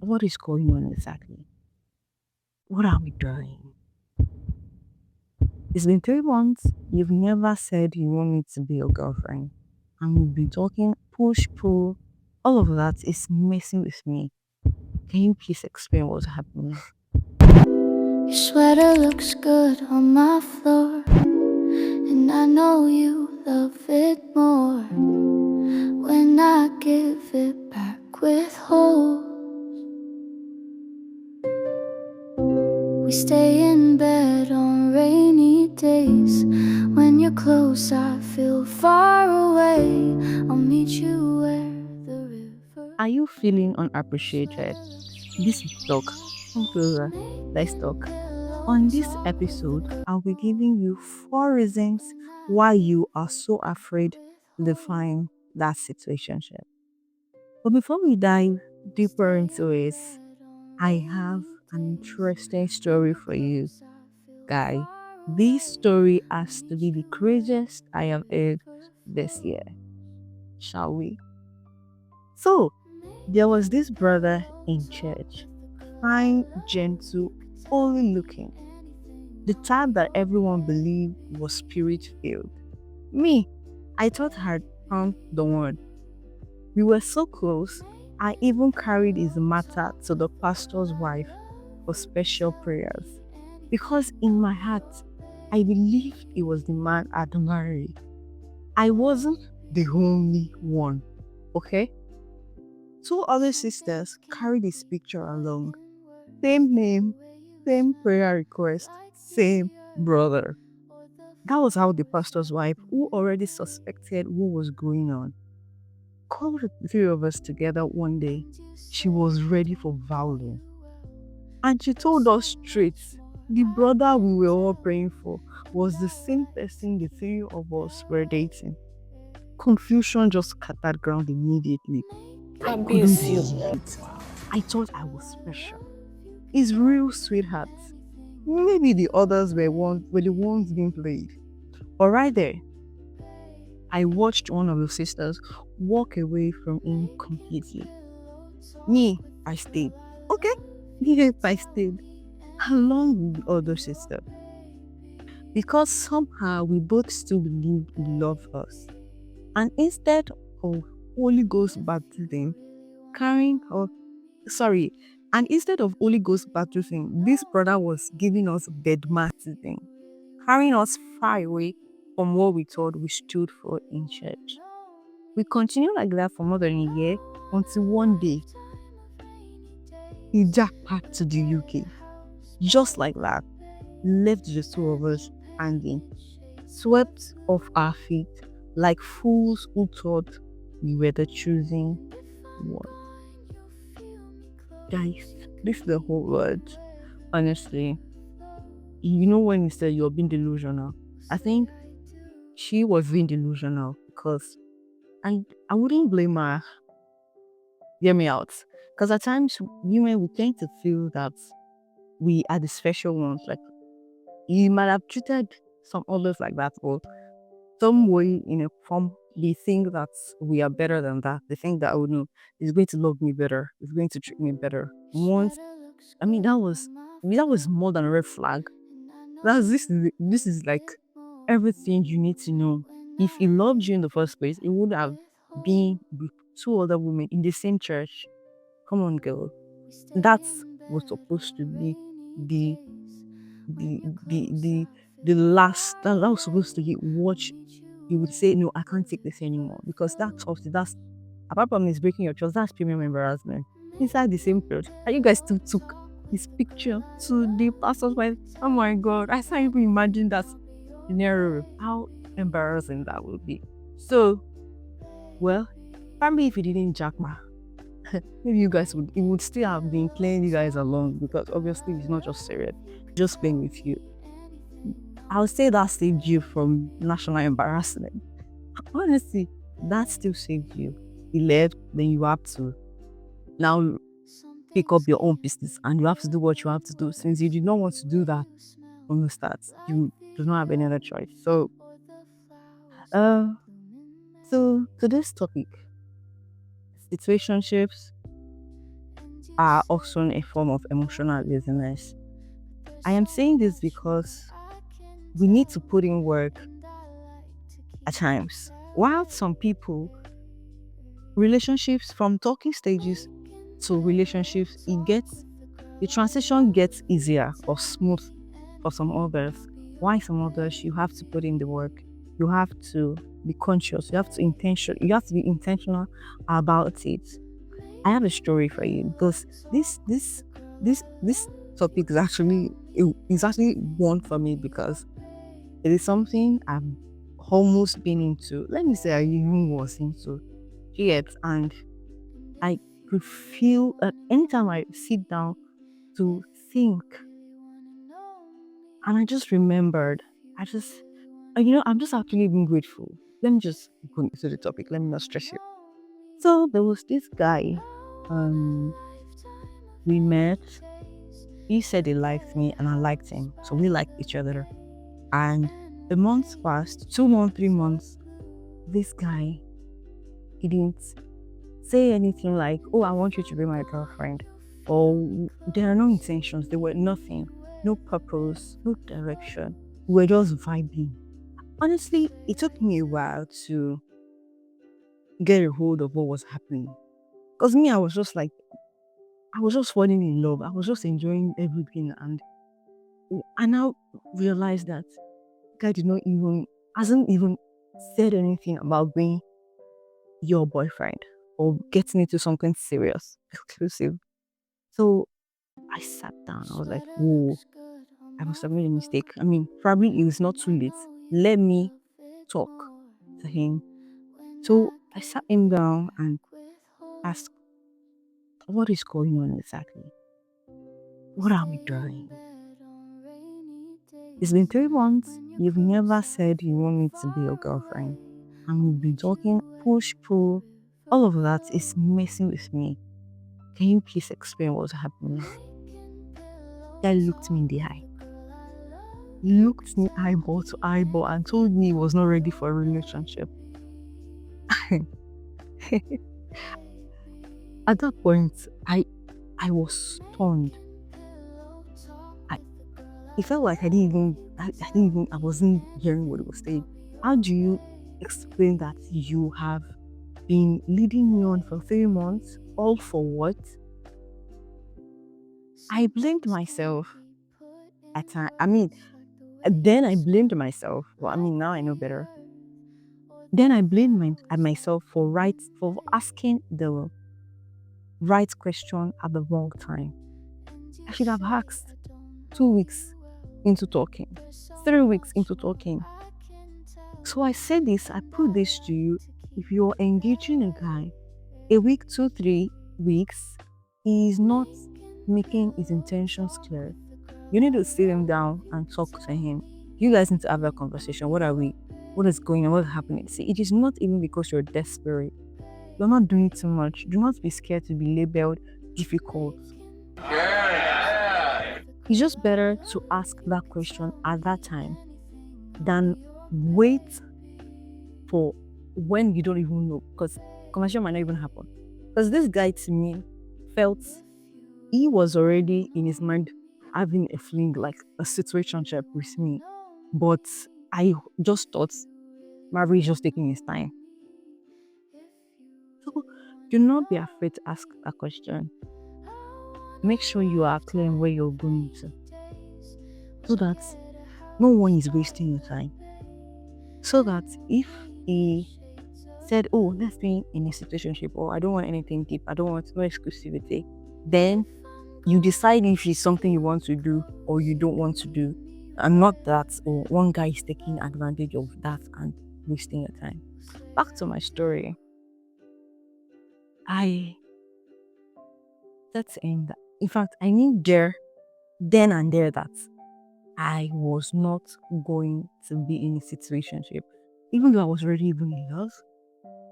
What is going on exactly? What are we doing? It's been 3 months. You've never said you want me to be your girlfriend. And we've been talking push, pull. All of that is messing with me. Can you please explain what's happening? Your sweater looks good on my floor, and I know you love it more when I give it back with holes. We stay in bed on rainy days. When you're close, I feel far away. I'll meet you where the river Are you feeling unappreciated? This is Talk. Come closer. Let's talk. On this episode, I'll be giving you 4 reasons why you are so afraid to define that situationship. But before we dive deeper into it, I have an interesting story for you, guy. This story has to be the craziest I have heard this year. Shall we? So, there was this brother in church, fine, gentle, holy looking, the type that everyone believed was spirit filled. Me, I thought I'd found the one. We were so close, I even carried his matter to the pastor's wife for special prayers. Because in my heart, I believed he was the man I'd marry. I wasn't the only one, okay? Two other sisters carried his picture along. Same name, same prayer request, same brother. That was how the pastor's wife, who already suspected what was going on, called the three of us together one day. She was ready for violence. And she told us straight the brother we were all praying for was the same person the three of us were dating. Confusion just scattered ground immediately. I couldn't believe it. I thought I was special. His real sweetheart. Maybe the others were the ones being played. But right there, I watched one of the sisters walk away from him completely. Me, I stayed. Okay? Yes, I stayed. Along with the other sister. Because somehow we both still believed he loved us. And instead of Holy Ghost baptism, carrying or sorry, and instead of Holy Ghost baptism, this brother was giving us baptism, carrying us far away from what we thought we stood for in church. We continued like that for more than a year until one day he jackpot to the UK. Just like that, left the two of us hanging, swept off our feet like fools who thought we were the choosing one. Guys, this is the whole word. Honestly, you know when you say you're being delusional, I think she was being delusional because I wouldn't blame her. Hear me out. Because at times women we tend to feel that we are the special ones. Like you might have treated some others like that, or some way in a form they think that we are better than that. They think that oh no, he's going to love me better, he's going to treat me better. Once I mean that was more than a red flag. This is like everything you need to know. If he loved you in the first place, it would have been with two other women in the same church. Come on, girl. That's was supposed to be the the the the the last that was supposed to be what you would say, no, I can't take this anymore. Because that's obviously that's apart from this breaking your trust, that's premium embarrassment. Inside the same church. And you guys still took his picture to the pastor's wife. Oh my god, I can't even imagine that scenario. How embarrassing that would be. So, well, probably if he didn't jack ma, maybe you guys would it would still have been playing you guys along because obviously it's not just serious, just playing with you. I'll say that saved you from national embarrassment. Honestly, that still saved you. You left, then you have to now pick up your own business and you have to do what you have to do. Since you did not want to do that from the start, you do not have any other choice. So, uh, so to this topic, situationships, are often a form of emotional laziness. I am saying this because we need to put in work at times. While some people, relationships from talking stages to relationships, the transition gets easier or smooth for some others. Why some others, you have to put in the work. You have to be conscious. You have to be intentional about it. I have a story for you because this topic is actually one for me because it is something I've almost been into. Let me say I even was into yet, and I could feel that anytime I sit down to think, and I just remembered, I'm just actually being grateful. Let me just go into the topic. Let me not stress you. So there was this guy. Um, we met. He said he liked me, and I liked him. So we liked each other. And the months passed, 2 months, 3 months. This guy, he didn't say anything like, "Oh, I want you to be my girlfriend," or there are no intentions. There were nothing, no purpose, no direction. We were just vibing. Honestly, it took me a while to get a hold of what was happening. Because me, I was just falling in love. I was just enjoying everything. And I now realized that guy hasn't even said anything about being your boyfriend or getting into something serious, exclusive. So I sat down. I was like, whoa, I must have made a mistake. I mean, probably it was not too late. Let me talk to him. So I sat him down and asked, what is going on exactly? What are we doing? It's been 3 months. You've never said you want me to be your girlfriend. And we've been talking, push, pull. All of that is messing with me. Can you please explain what's happening? Guy looked me in the eye, looked me eyeball to eyeball, and told me he was not ready for a relationship. At that point, I was stunned. I It felt like I wasn't hearing what he was saying. How do you explain that you have been leading me on for 3 months, all for what? I blamed myself at time. I mean, then I blamed myself. Well, I mean, now I know better. Then I blamed myself for asking the right question at the wrong time. I should have asked 2 weeks into talking, 3 weeks into talking. So I said this, I put this to you. If you're engaging a guy, a week, 2, 3 weeks, he is not making his intentions clear. You need to sit him down and talk to him. You guys need to have a conversation. What is going on? What's happening? See, it is not even because you're desperate. You're not doing too much. Do not be scared to be labeled difficult. It's just better to ask that question at that time than wait for when you don't even know, because conversation might not even happen. Because this guy to me felt he was already in his mind having a fling, like a situationship with me. But I just thought Marvin is just taking his time. So do not be afraid to ask a question. Make sure you are clear on where you're going to, so that no one is wasting your time. So that if he said, "Oh, let's be in a situationship," or "I don't want anything deep, I don't want no exclusivity," then you decide if it's something you want to do or you don't want to do, and not that one guy is taking advantage of that and wasting your time. Back to my story. I That's in that. In fact, I knew then and there that I was not going to be in a situationship, even though I was already even in love.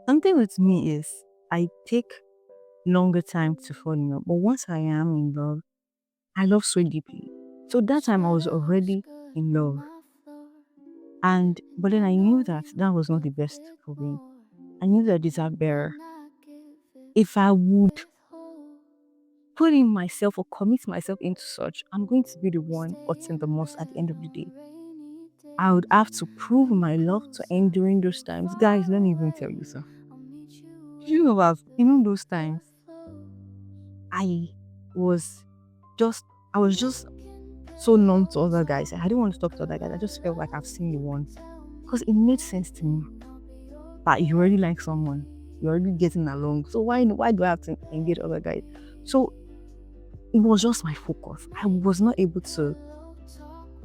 Something with me is I take longer time to fall in love, but once I am in love, I love so deeply. So that time I was already in love, and but then I knew that that was not the best for me. I knew that I deserved better. If I would putting myself or commit myself into such, I'm going to be the one hurting the most at the end of the day. I would have to prove my love to end during those times. Guys, let me even tell you, sir. You know that even those times, I was just, I was just so numb to other guys. I didn't want to talk to other guys. I just felt like I've seen the one. Because it made sense to me that you already like someone, you're already getting along. So why do I have to engage other guys? So it was just my focus. I was not able to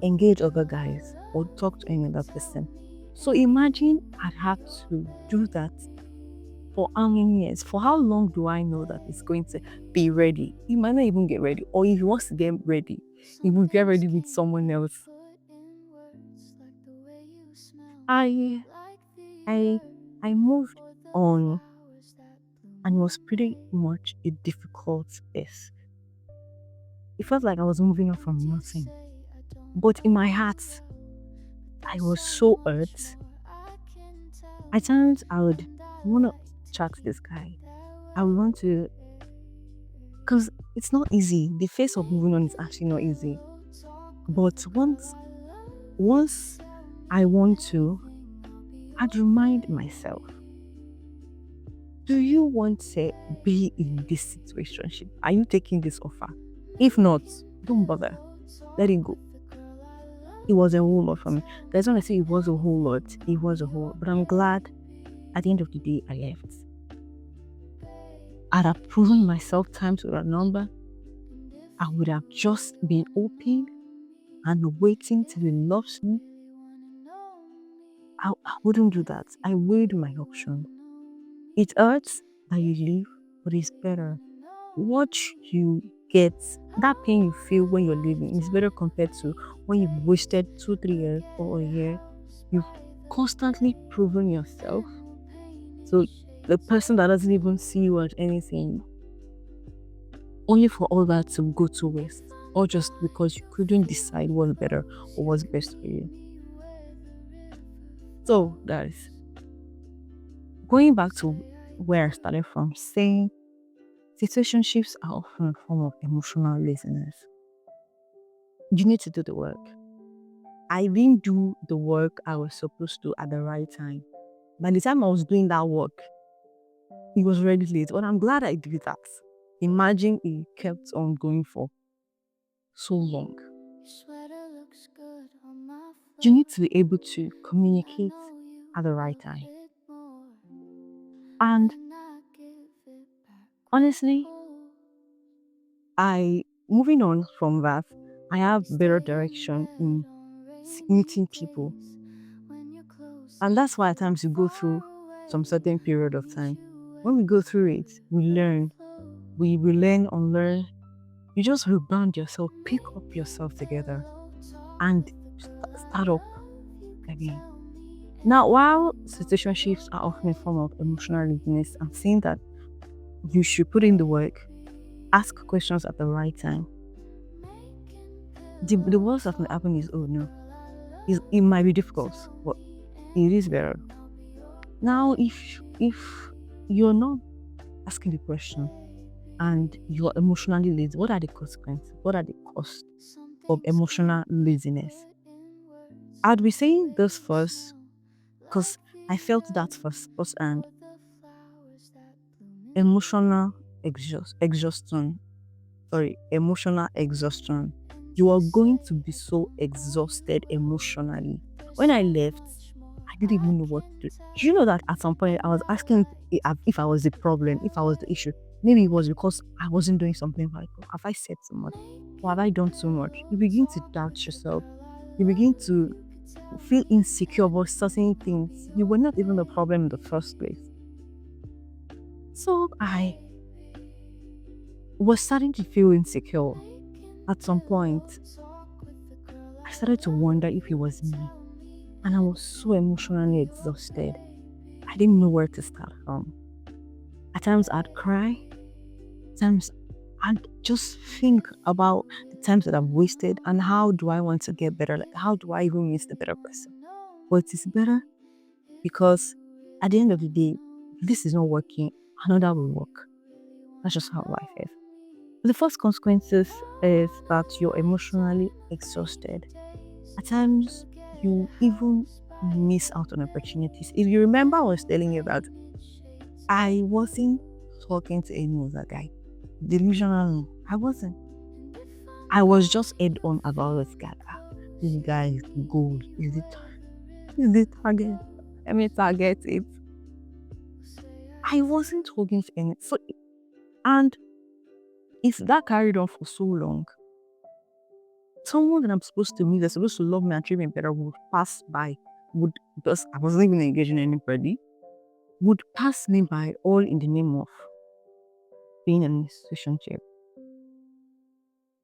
engage other guys or talk to any other person. So imagine I'd have to do that for how many years? For how long do I know that it's going to be ready? It might not even get ready. Or if he wants to get ready, he will get ready with someone else. I I I moved on, and it was pretty much a difficult test. It felt like I was moving on from nothing. But in my heart, I was so hurt. At times I would want to chat to this guy. I would want to, because it's not easy. The phase of moving on is actually not easy. But once I want to, I'd remind myself, do you want to be in this situationship? Are you taking this offer? If not, don't bother. Let it go. It was a whole lot for me. That's when I say it was a whole lot. It was a whole lot. But I'm glad at the end of the day I left. I'd have proven myself times with a number. I would have just been open and waiting till he loves me. I wouldn't do that. I weighed my option. It hurts that you leave, but it's better. What you get, that pain you feel when you're leaving, is better compared to when you've wasted 2-3 years or a year. You've constantly proven yourself. So the person that doesn't even see you as anything, only for all that to go to waste, or just because you couldn't decide what's better or what's best for you. So that is going back to where I started from, saying situationships are often a form of emotional laziness. You need to do the work. I didn't do the work I was supposed to at the right time. By the time I was doing that work, it was already late. But I'm glad I did that. Imagine it kept on going for so long. You need to be able to communicate at the right time. And honestly, moving on from that, I have better direction in meeting people. And that's why at times you go through some certain period of time. When we go through it, we learn. We learn, unlearn. You just rebound yourself, pick up yourself together, and start up again. Now, while situationships are often a form of emotional laziness, I'm saying that you should put in the work, ask questions at the right time. The worst that can happen is, oh no, it might be difficult, but it is better. Now, if you're not asking the question and you're emotionally lazy, what are the consequences? What are the costs of emotional laziness? I'd be saying this first because I felt that first and emotional exhaustion. Sorry, emotional exhaustion. You are going to be so exhausted emotionally. When I left, I didn't even know what to do. Do you know that at some point I was asking if I was the problem, if I was the issue? Maybe it was because I wasn't doing something right. Have I said too much? Or have I done too much? You begin to doubt yourself. You begin to feel insecure about certain things. You were not even the problem in the first place. So I was starting to feel insecure. At some point, I started to wonder if it was me. And I was so emotionally exhausted. I didn't know where to start from. At times I'd cry. At times I'd just think about the times that I've wasted and how do I want to get better? Like, how do I even meet the better person? But it's better because at the end of the day, this is not working, another will work. That's just how life is. The first consequences is that you're emotionally exhausted. At times, you even miss out on opportunities. If you remember, I was telling you that I wasn't talking to any other guy. Delusional, no. I wasn't. I was just head on about this guy. This guy is gold. Is the target? Let me target it. I wasn't talking to any. So, and if that carried on for so long, someone that I'm supposed to meet, that's supposed to love me and treat me better, would pass by, would, because I wasn't even engaging anybody, would pass me by all in the name of being in a situationship.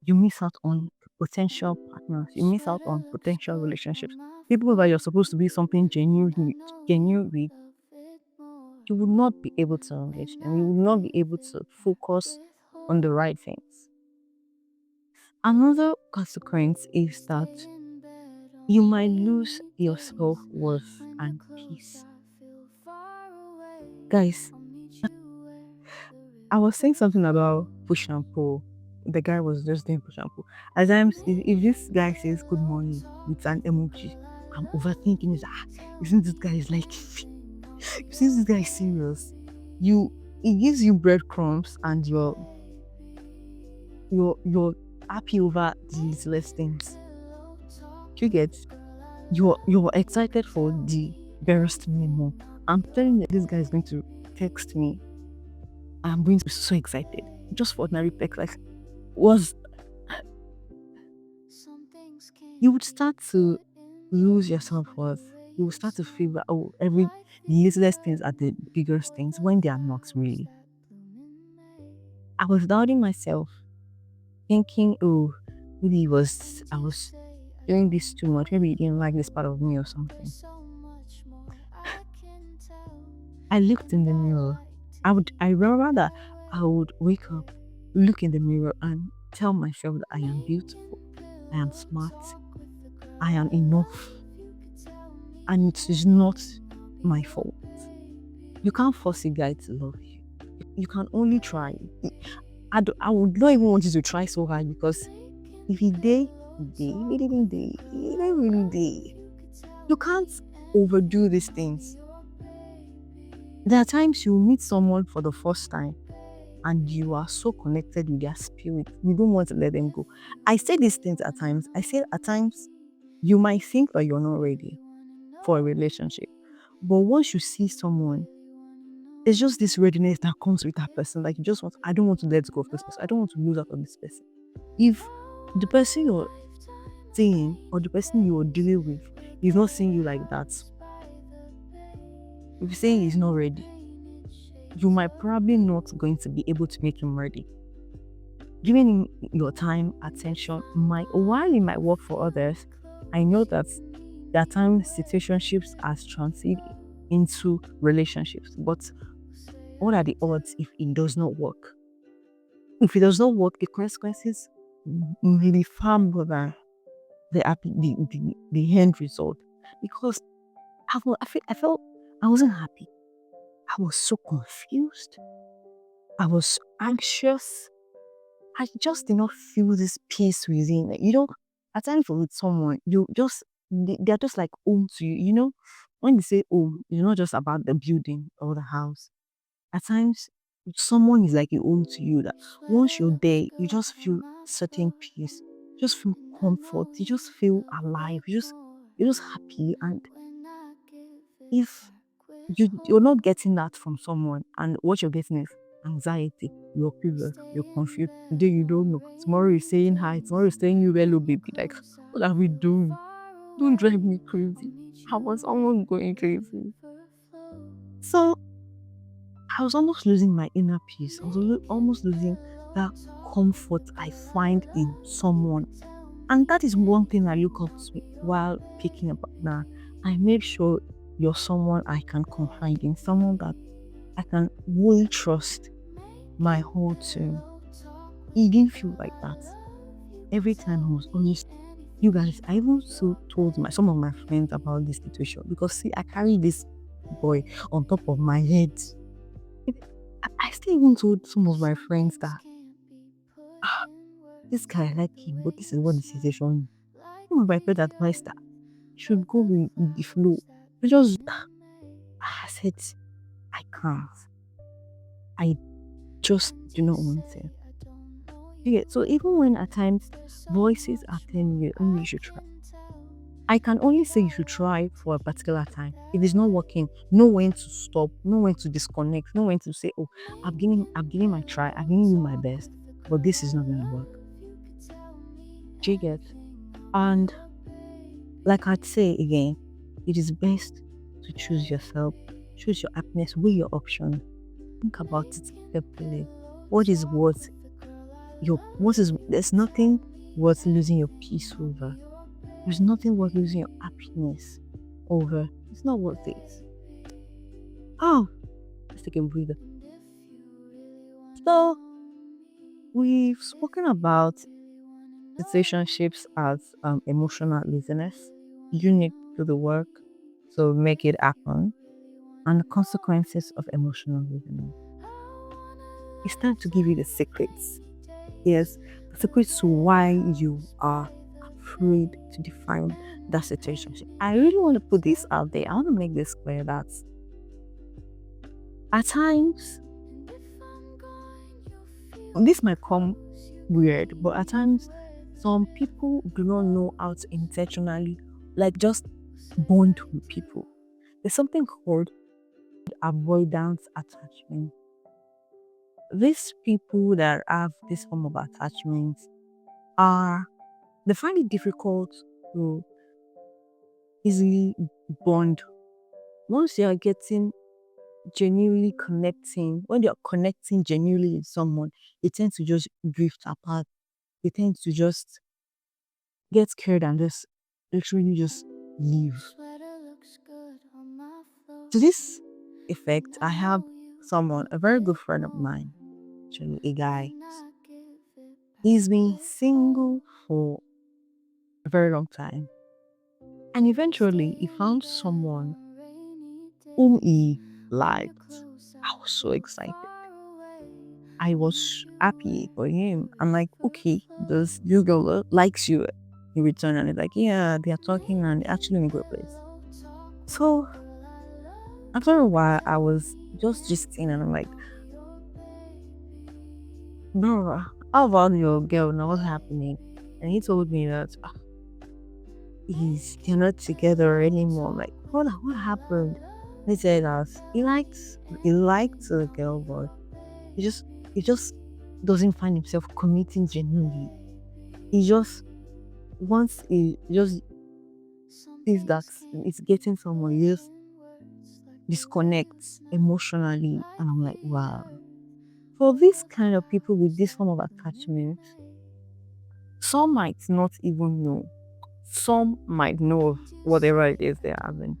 You miss out on potential partners. You miss out on potential relationships. People that you're supposed to be something genuine with, you will not be able to engage them. You will not be able to focus on the right things. Another consequence is that you might lose your self-worth and peace. Guys, I was saying something about push and pull. The guy was just doing push and pull. At times, if this guy says good morning with an emoji, I'm overthinking it. Isn't this guy is like, since this guy is serious, you it gives you breadcrumbs and you're happy over the littlest things. You get you're excited for the barest minimum. I'm telling you, this guy is going to text me. I'm going to be so excited just for ordinary text. Like, was you would start to lose your self worth. You will start to feel that every the littlest things are the biggest things when they are not really. I was doubting myself, thinking, oh, maybe I was doing this too much. Maybe you didn't like this part of me or something. I looked in the mirror. I remember that I would wake up, look in the mirror and tell myself that I am beautiful, I am smart, I am enough. And it is not my fault. You can't force a guy to love you. You can only try. I would not even want you to try so hard, because if he did, if he didn't day, he didn't really day. You can't overdo these things. There are times you meet someone for the first time and you are so connected with their spirit, you don't want to let them go. I say these things at times. I say at times you might think that you're not ready for a relationship, but once you see someone, it's just this readiness that comes with that person. Like, you just want, I don't want to let go of this person. I don't want to lose out on this person. If the person you're seeing or the person you're dealing with is not seeing you like that, if you say he's not ready, you might probably not going to be able to make him ready. Giving him your time, attention, while it might work for others, I know that there are times situationships has transited into relationships. But what are the odds if it does not work? If it does not work, the consequences will be far more than the end result. Because I felt I wasn't happy. I was so confused. I was anxious. I just did not feel this peace within. At times with someone, they're just like home to you. When they say home, it's not just about the building or the house. At times, someone is like a home to you, that once you're there, you just feel certain peace, you just feel comfort, you just feel alive, you're just happy. And if you're not getting that from someone, and what you're getting is anxiety, you're curious, you're confused. Today you don't know. Tomorrow you're saying hi, tomorrow you're saying you hello, baby. Like, what are we doing? Don't drive me crazy. I was almost going crazy. So I was almost losing my inner peace. I was almost losing that comfort I find in someone. And that is one thing I look up to while picking a partner. I make sure you're someone I can confide in, someone that I can really trust my whole to. It didn't feel like that. Every time I was always, you guys, I even told some of my friends about this situation, because see, I carry this boy on top of my head. I still even told some of my friends that this guy, I like him, but this is what the situation is. Some of my friends advised that you should go with the flow. I just, I said, I can't. I just do not want to. Yeah, so even when at times voices are telling you, oh, you should try. I can only say you should try for a particular time. If it's not working, know when to stop, know when to disconnect, know when to say, oh, I've given my try, I've given you my best, but this is not gonna work. Do you get? And like I'd say again, it is best to choose yourself, choose your happiness, weigh your options, think about it carefully. What is worth there's nothing worth losing your peace over. There's nothing worth losing your happiness over. It's not worth it. Oh, let's take a breather. So we've spoken about situationships as emotional laziness. You need to do the work to make it happen, and the consequences of emotional laziness. It's time to give you the secrets. Yes, the secrets to why you are afraid to define that situationship. I really want to put this out there. I want to make this clear that at times, this might come weird, but at times, some people do not know how to intentionally, like, just bond with people. There's something called avoidance attachment. These people that have this form of attachment are, they find it difficult to easily bond. Once you are getting genuinely connecting, when you're connecting genuinely with someone, it tends to just drift apart. It tends to just get scared and just literally just leave. To this effect, I have someone, a very good friend of mine, actually a guy. He's been single for a very long time. And eventually he found someone whom he liked. I was so excited. I was happy for him. I'm like, okay, does this girl likes you in return? And he's like, yeah, they are talking and they're actually in a good place. So after a while, I was just gisting and I'm like, bro, how about your girl now? What's happening? And he told me that they're not together anymore. I'm like, what happened? He said that he liked the girl, but he just he just doesn't find himself committing genuinely. He just once he just sees that it's getting somewhere, he just disconnects emotionally. And I'm like, wow. For this kind of people with this form of attachment, some might not even know. Some might know of whatever it is they're having.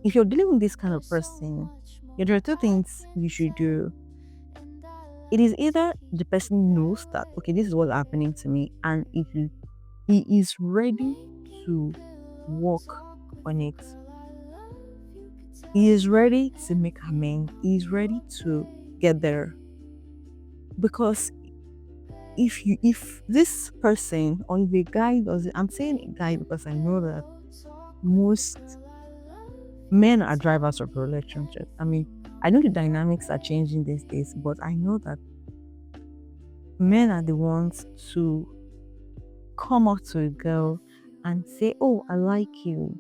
If you're dealing with this kind of person, there are two things you should do. It is either the person knows that, okay, this is what's happening to me, and if he is ready to work on it, he is ready to make amends, he is ready to get there. Because if this person or if a guy does it, I'm saying a guy because I know that most men are drivers of relationships. I mean, I know the dynamics are changing these days, but I know that men are the ones to come up to a girl and say, oh, I like you.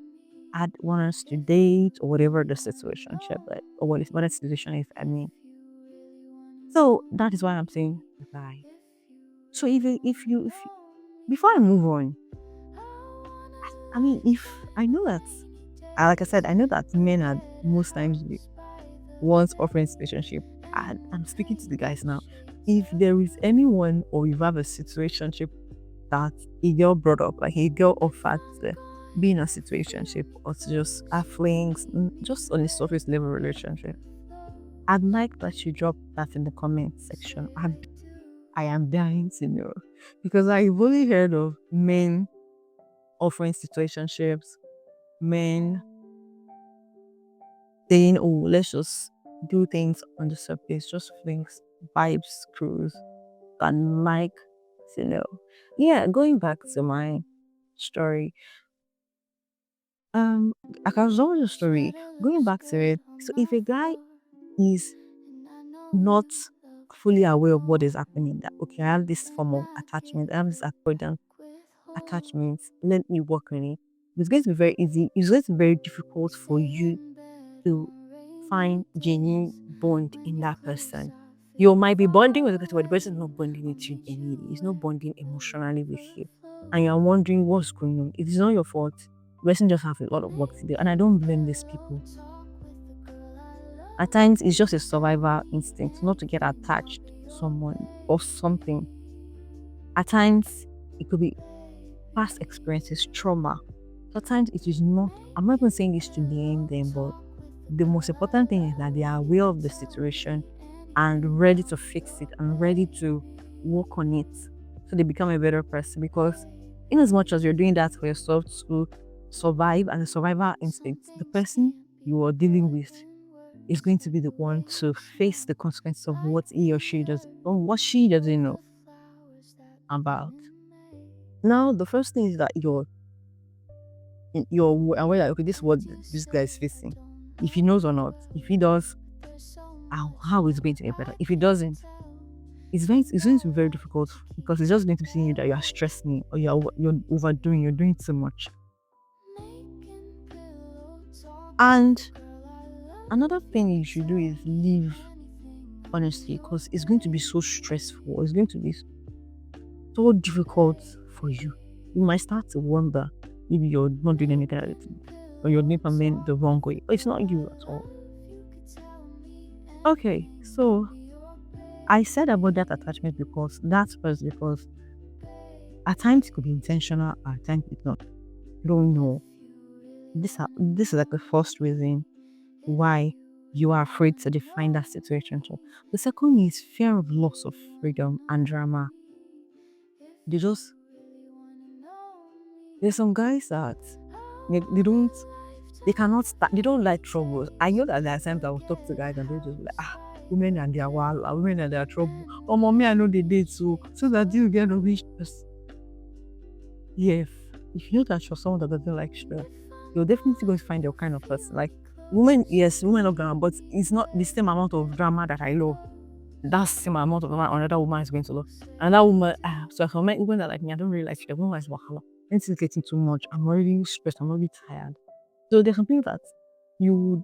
I'd want us to date or whatever the situationship like or what the situation is. I mean, so that is why I'm saying bye. So if you before I move on, I mean, if I know that, like I said, I know that men are most times the ones offering situationship. And I'm speaking to the guys now. If there is anyone or you have a situationship that a girl brought up, like a girl offered to be in a situationship or to just have flings, just on a surface level relationship, I'd like that you drop that in the comment section. I am dying to know because I've only heard of men offering situationships, men saying, "Oh, let's just do things on the surface, just flings, vibes, cruise," and like to know. Yeah, going back to my story. Um, I can tell you a story. Going back to it. So if a guy is not fully aware of what is happening, that okay, I have this form of attachment, I have this avoidant attachment, let me work on it. It's going to be very easy. It's going to be very difficult for you to find genuine bond in that person. You might be bonding with the person, but the person is not bonding with you genuinely. It's not bonding emotionally with you. And you're wondering what's going on. It is not your fault. The person just has a lot of work to do. And I don't blame these people. At times, it's just a survival instinct not to get attached to someone or something. At times, it could be past experiences, trauma. Sometimes it is not, I'm not even saying this to blame them, but the most important thing is that they are aware of the situation and ready to fix it and ready to work on it so they become a better person. Because, in as much as you're doing that for yourself to survive and the survival instinct, the person you are dealing with is going to be the one to face the consequences of what he or she does or what she doesn't know about. Now, the first thing is that you're aware that okay, this is what this guy is facing. If he knows or not, if he does, how is it going to get better? If he doesn't, it's going to be very difficult because it's just going to be seeing you that you are stressing or you're overdoing, you're doing too much. And another thing you should do is leave honestly, because it's going to be so stressful. It's going to be so difficult for you. You might start to wonder maybe you're not doing anything right, or you're doing something the wrong way. But it's not you at all. Okay, so I said about that attachment because that's first because at times it could be intentional, at times it's not. You don't know. This is like the first reason why you are afraid to define that situation. So the second is fear of loss of freedom and drama. They just there's some guys that they cannot start, they don't like troubles. I know that there are times I will talk to guys and they'll just be like, women and their wall, women and their trouble. Oh, mommy, I know they did so that you get rubbish. Yes, if you know that you're someone that doesn't like stress, you're definitely going to find your kind of person. Like women, yes, women love drama, but it's not the same amount of drama that I love. That's the same amount of drama another woman is going to love. And that woman, so for me, women that like me, I don't really like stress. Women like wahala. Anything's getting too much. I'm already stressed. I'm already tired. So there's some people that you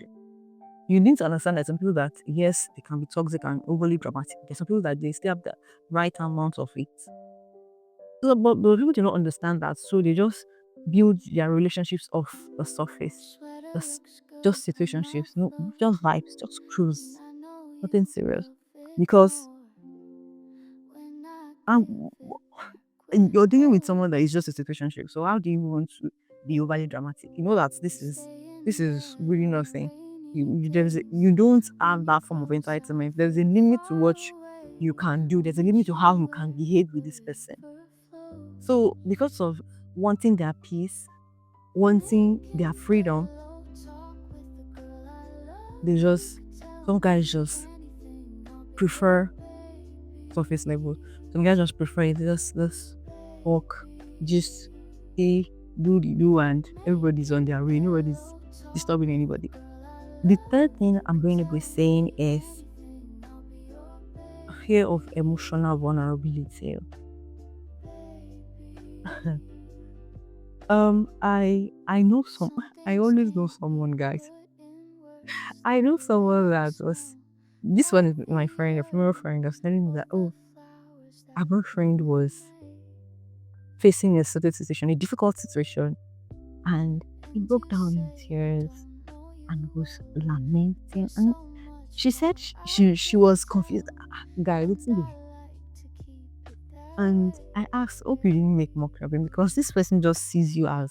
need to understand that some people that yes, they can be toxic and overly dramatic. There's some people that they still have the right amount of it. So, but people do not understand that, so they just build their relationships off the surface, just situationships, no, just vibes, just cruise, nothing serious, because um, and you're dealing with someone that is just a situationship. So how do you want to be overly dramatic? You know that this is really nothing. You don't have that form of entitlement. There's a limit to what you can do. There's a limit to how you can behave with this person. So because of wanting their peace, wanting their freedom, some guys just prefer surface level. Some guys just prefer it. Just talk, just say, do, and everybody's on their way. Nobody's disturbing anybody. The third thing I'm going to be saying is fear of emotional vulnerability. I know I always know someone, guys. I know someone that was this one is my friend, a female friend, was telling me that her boyfriend was facing a certain situation, a difficult situation, and he broke down in tears and was lamenting. And she said she was confused. Guy, listen. And I asked, hope you didn't make mockery of him because this person just sees you as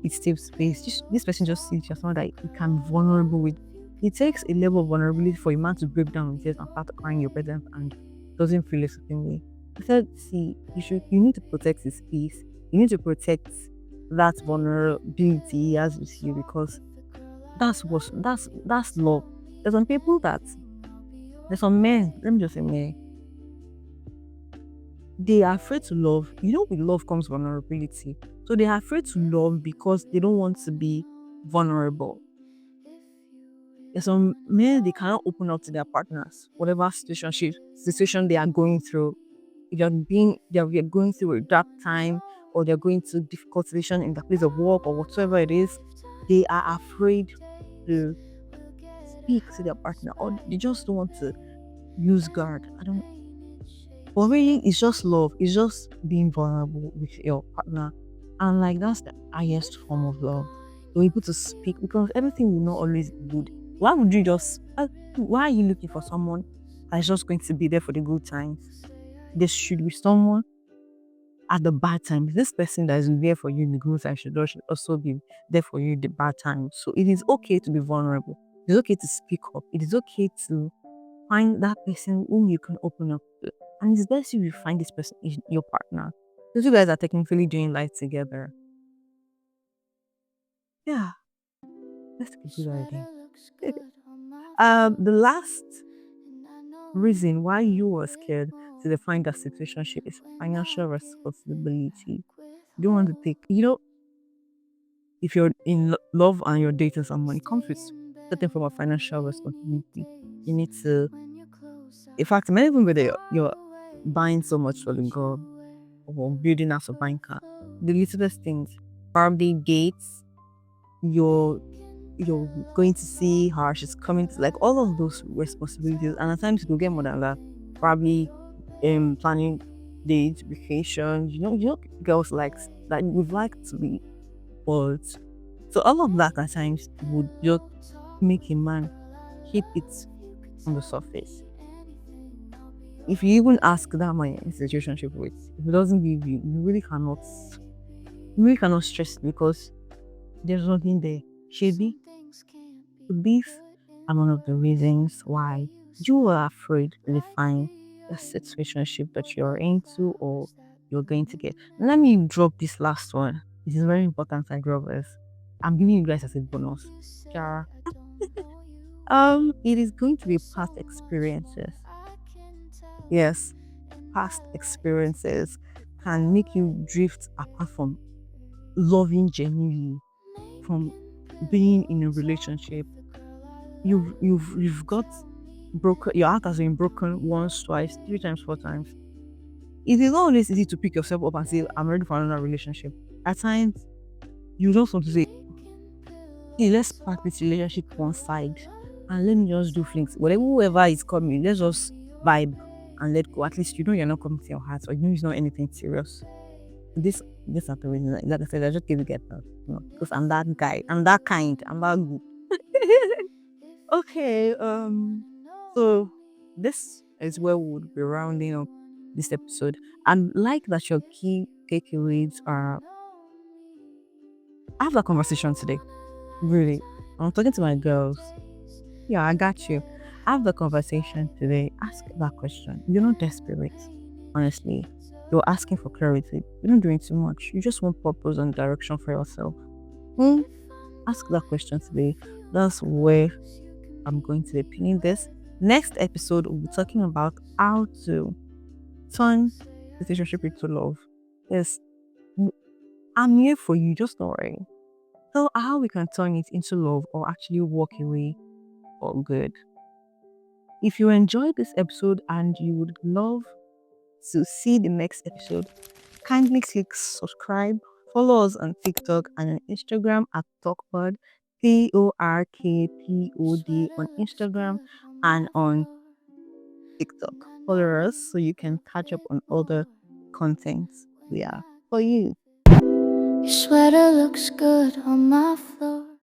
its safe space. This person just sees you as someone that he can be vulnerable with. It takes a level of vulnerability for a man to break down in tears and start crying in your presence and doesn't feel a certain way. I said, see, you need to protect his peace. You need to protect that vulnerability he has with you because that's love. There's some people that there's some men, let me just say men, they are afraid to love. With love comes vulnerability. So they are afraid to love because they don't want to be vulnerable. There's some men they cannot open up to their partners, whatever situation they are going through. If they're going through a dark time or they're going through difficult situation in the place of work or whatsoever it is, they are afraid to speak to their partner or they just don't want to use guard. I don't But really it's just love. It's just being vulnerable with your partner. And like that's the highest form of love. You're able to speak because everything will not always be good. Why would you just why are you looking for someone that's just going to be there for the good times? There should be someone at the bad times. This person that is there for you in the good times should also be there for you in the bad times. So it is okay to be vulnerable. It is okay to speak up. It is okay to find that person whom you can open up to. And it's best if you find this person in your partner. Because you guys are technically doing life together. Yeah, let's take a good idea. The last reason why you were scared to define that situationship is financial responsibility. You don't want to take, if you're in love and you're dating someone, it comes with certain form of financial responsibility. You need to, in fact, many even whether you're buying so much for the girl or building out a bank car, the littlest things, probably gates, you're you're going to see her, she's coming to like all of those responsibilities, and at times you will get more than that. Probably planning dates, vacations, girls like would like to be spoiled. So all of that at times would just make a man keep it on the surface. If you even ask that man in situationship with, if it doesn't give you, you really cannot stress it because there's nothing there. Shady, this are one of the reasons why you are afraid to define the situationship that you're into or you're going to get. Let me drop this last one. It is very important I drop this. I'm giving you guys as a bonus. Yeah. It is going to be past experiences. Yes, past experiences can make you drift apart from loving genuinely, from being in a relationship. You've got broken. Your heart has been broken once, twice, three times, four times. It is not always easy to pick yourself up and say, "I'm ready for another relationship." At times, you just want to say, "Hey, let's park this relationship one side and let me just do things. Whatever whoever is coming, let's just vibe and let go. At least you know you're not coming to your heart, or you know it's not anything serious." This are the reasons. Like I said, I just give you get that, because I'm that guy. I'm that kind. I'm that good. Okay. So this is where we would be rounding up this episode. And like that, your key takeaways are have that conversation today. Really, I'm talking to my girls. Yeah, I got you. Have the conversation today. Ask that question. You're not desperate, honestly. You're asking for clarity. You're not doing too much. You just want purpose and direction for yourself. Hmm? Ask that question today. That's where I'm going to be pinning this. Next episode, we'll be talking about how to turn relationship into love. Yes, I'm here for you. Just don't worry. So, how we can turn it into love or actually walk away for good. If you enjoyed this episode and you would love to see the next episode, kindly click subscribe. Follow us on TikTok and on Instagram at Tork Pod, TORKPOD on Instagram and on TikTok. Follow us so you can catch up on other contents we are for you. Your sweater looks good on my floor.